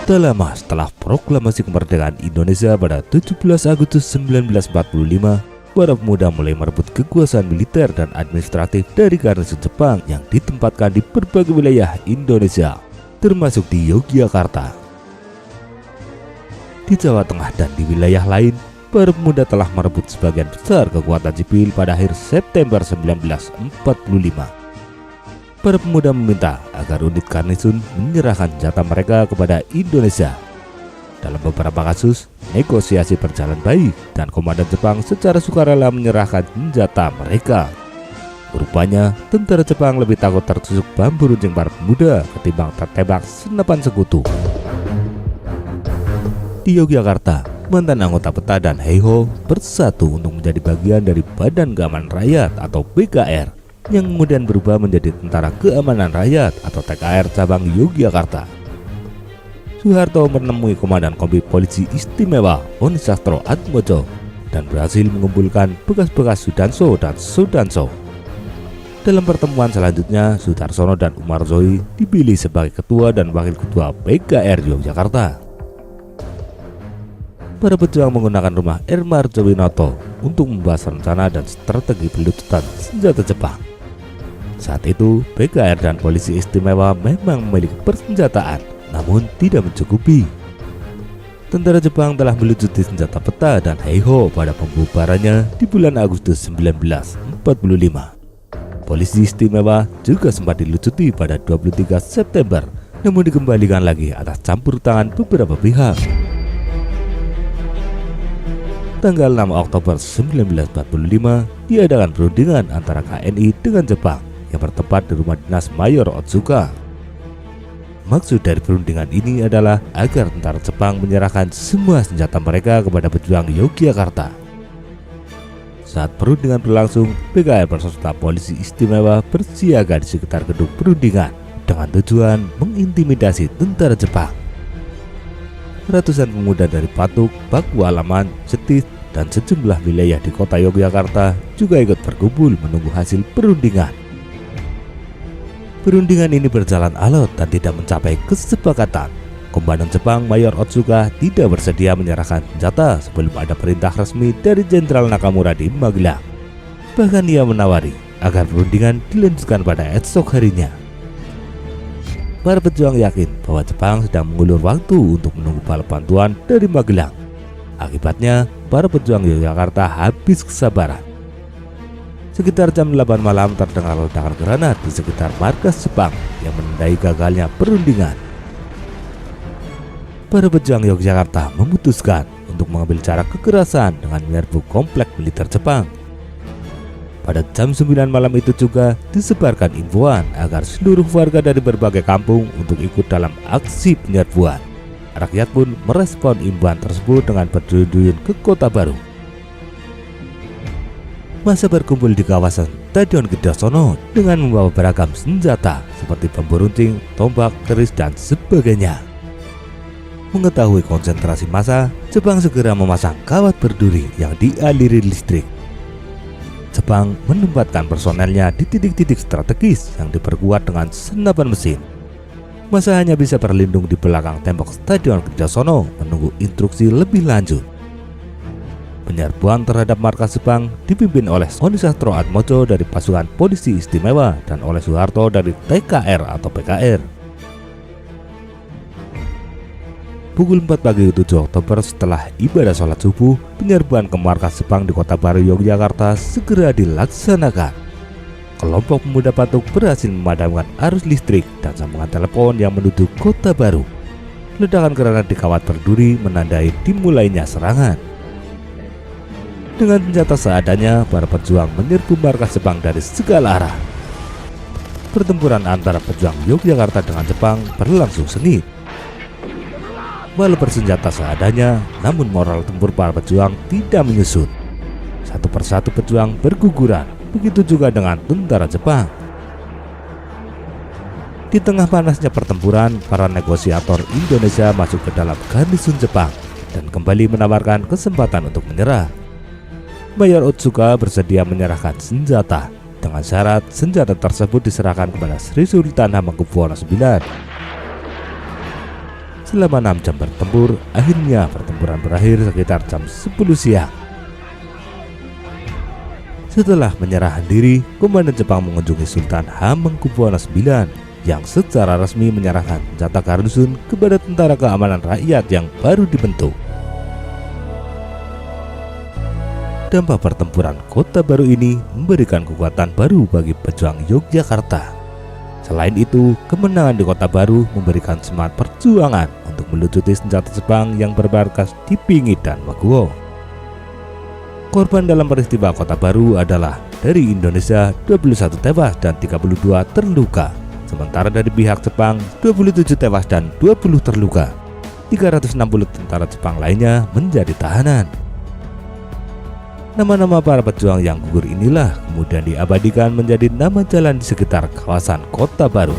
Tak lama setelah proklamasi kemerdekaan Indonesia pada 17 Agustus 1945, para pemuda mulai merebut kekuasaan militer dan administratif dari garnison Jepang yang ditempatkan di berbagai wilayah Indonesia, termasuk di Yogyakarta. Di Jawa Tengah dan di wilayah lain, para pemuda telah merebut sebagian besar kekuatan sipil pada akhir September 1945. Para pemuda meminta agar unit garnison menyerahkan senjata mereka kepada Indonesia. Dalam beberapa kasus, negosiasi berjalan baik dan komandan Jepang secara sukarela menyerahkan senjata mereka. Rupanya, tentara Jepang lebih takut tertusuk bambu runcing para pemuda ketimbang tertembak senapan sekutu. Di Yogyakarta, mantan anggota PETA dan Heiho bersatu untuk menjadi bagian dari Badan Keamanan Rakyat atau BKR, yang kemudian berubah menjadi Tentara Keamanan Rakyat atau TKR cabang Yogyakarta. Soeharto menemui Komandan Kompi Polisi Istimewa Onisastro Atmojo dan berhasil mengumpulkan bekas-bekas Sudanso dan Sudanso. Dalam pertemuan selanjutnya, Sudarsono dan Umar Zoi dipilih sebagai ketua dan wakil ketua BKR Yogyakarta. Para pejuang menggunakan rumah R. Marjowinoto untuk membahas rencana dan strategi pelucutan senjata Jepang. Saat itu, BKR dan Polisi Istimewa memang memiliki persenjataan, namun tidak mencukupi. Tentara Jepang telah melucuti senjata PETA dan Heiho pada pembubarannya di bulan Agustus 1945. Polisi Istimewa juga sempat dilucuti pada 23 September, namun dikembalikan lagi atas campur tangan beberapa pihak. Tanggal 6 Oktober 1945 diadakan perundingan antara KNI dengan Jepang yang bertempat di rumah dinas Mayor Otsuka. Maksud dari perundingan ini adalah agar tentara Jepang menyerahkan semua senjata mereka kepada pejuang Yogyakarta. Saat perundingan berlangsung, BKR beserta Polisi Istimewa bersiaga di sekitar gedung perundingan dengan tujuan mengintimidasi tentara Jepang. Ratusan pemuda dari Patuk, Pakualaman, Setis, dan sejumlah wilayah di kota Yogyakarta juga ikut berkumpul menunggu hasil perundingan. Perundingan ini berjalan alot dan tidak mencapai kesepakatan. Komandan Jepang Mayor Otsuka tidak bersedia menyerahkan senjata sebelum ada perintah resmi dari Jenderal Nakamura di Magelang. Bahkan ia menawari agar perundingan dilanjutkan pada esok harinya. Para pejuang yakin bahwa Jepang sedang mengulur waktu untuk menunggu bala bantuan dari Magelang. Akibatnya, para pejuang Yogyakarta habis kesabaran. Sekitar jam 8 malam terdengar ledakan granat di sekitar markas Jepang yang menandai gagalnya perundingan. Para pejuang Yogyakarta memutuskan untuk mengambil cara kekerasan dengan menyerbu komplek militer Jepang. Pada jam 9 malam itu juga disebarkan imbauan agar seluruh warga dari berbagai kampung untuk ikut dalam aksi penyerbuan. Rakyat pun merespon imbauan tersebut dengan berduyun-duyun ke Kota Baru. Masa berkumpul di kawasan Stadion Gedhasono dengan membawa beragam senjata seperti bambu runcing, tombak, keris, dan sebagainya. Mengetahui konsentrasi massa, Jepang segera memasang kawat berduri yang dialiri listrik. Jepang menempatkan personelnya di titik-titik strategis yang diperkuat dengan senapan mesin. Massa hanya bisa berlindung di belakang tembok Stadion Gedhasono menunggu instruksi lebih lanjut. Penyerbuan terhadap markas Jepang dipimpin oleh Onisastro Atmojo dari pasukan Polisi Istimewa dan oleh Soeharto dari TKR atau PKR. Pukul 4 pagi 7 Oktober setelah ibadah sholat subuh, penyerbuan ke markas Jepang di Kota Baru Yogyakarta segera dilaksanakan. Kelompok pemuda Patuk berhasil memadamkan arus listrik dan sambungan telepon yang menuju Kota Baru. Ledakan granat di kawat berduri menandai dimulainya serangan. Dengan senjata seadanya, para pejuang menyerbu markas Jepang dari segala arah. Pertempuran antara pejuang Yogyakarta dengan Jepang berlangsung sengit. Walau bersenjata seadanya, namun moral tempur para pejuang tidak menyusut. Satu persatu pejuang berguguran, begitu juga dengan tentara Jepang. Di tengah panasnya pertempuran, para negosiator Indonesia masuk ke dalam garnison Jepang dan kembali menawarkan kesempatan untuk menyerah. Mayor Otsuka bersedia menyerahkan senjata dengan syarat senjata tersebut diserahkan kepada Sri Sultan Hamengkubuwono IX. Selama 6 jam bertempur, akhirnya pertempuran berakhir sekitar jam 10 siang. Setelah menyerahkan diri, komandan Jepang mengunjungi Sultan Hamengkubuwono IX yang secara resmi menyerahkan senjata Garnisun kepada Tentara Keamanan Rakyat yang baru dibentuk. Dampak pertempuran Kota Baru ini memberikan kekuatan baru bagi pejuang Yogyakarta. Selain itu, kemenangan di Kota Baru memberikan semangat perjuangan untuk melucuti senjata Jepang yang bermarkas di Pingit dan Maguwo. Korban dalam peristiwa Kota Baru adalah dari Indonesia 21 tewas dan 32 terluka. Sementara dari pihak Jepang 27 tewas dan 20 terluka. 360 tentara Jepang lainnya menjadi tahanan. Nama-nama para pejuang yang gugur inilah kemudian diabadikan menjadi nama jalan di sekitar kawasan Kota Baru.